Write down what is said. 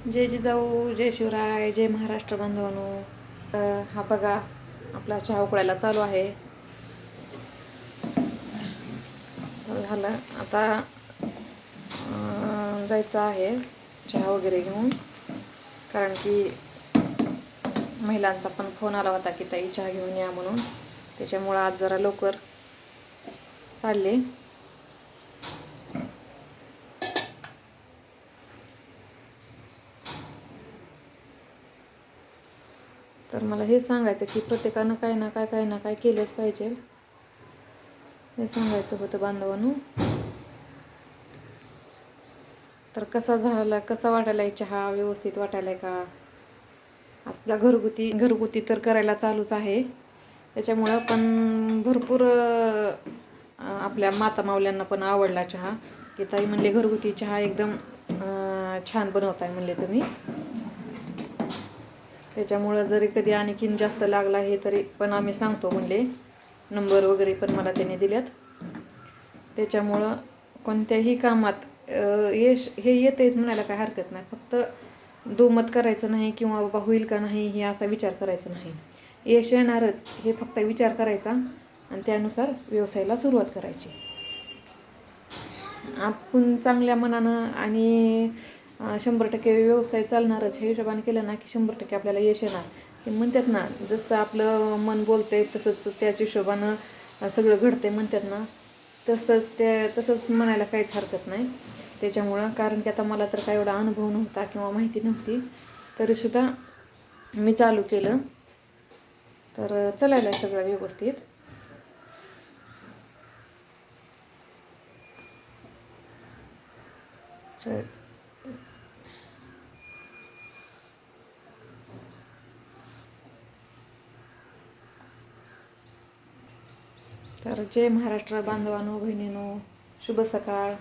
जय जिजाऊ, जय शिवराय, जय महाराष्ट्र बांधवांनो. हा बघा आपला चहा उकळायला चालू आहे. झालं आता जायचं आहे चहा वगैरे घेऊन, कारण की महिलांचा पण फोन आला होता की ताई चहा घेऊन या म्हणून. त्याच्यामुळं आज जरा लवकर चालले. तर मला हे सांगायचं की प्रत्येकानं काय ना काय केलंच पाहिजे, हे सांगायचं होतं बांधवांनो. तर कसा वाटायला चहा, व्यवस्थित वाटायला का? आपला घरगुती तर करायला चालूच आहे. त्याच्यामुळं पण भरपूर आपल्या माता मावल्यांना पण आवडला चहा, की ताई म्हणले घरगुती चहा एकदम छान बनवताय म्हणले तुम्ही. त्याच्यामुळं जरी कधी आणखीन जास्त लागला हे तरी पण आम्ही सांगतो म्हणले. नंबर वगैरे पण मला त्याने दिल्यात. त्याच्यामुळं कोणत्याही कामात यश हे येतेच म्हणायला काय हरकत नाही. फक्त दुमत करायचं नाही किंवा बाबा होईल का नाही हे असा विचार करायचा नाही. यश येणारच हे फक्त विचार करायचा आणि त्यानुसार व्यवसायाला सुरुवात करायची. आपण चांगल्या मनानं आणि 100% व्यवसाय चालणारच हे हिशोबाने केलं ना की 100% आपल्याला यश येणार. ते म्हणतात ना, जसं आपलं मन बोलतंय तसंच त्याच हिशोबानं सगळं घडतंय म्हणतात ना, तसंच म्हणायला काहीच हरकत नाही. त्याच्यामुळं कारण की आता मला तर काय एवढा अनुभव नव्हता किंवा माहिती नव्हती, तरीसुद्धा मी चालू केलं. तर चालायला सगळं व्यवस्थित. तर जय महाराष्ट्र बांधवांनो, बहिणींनो, शुभ सकाळ.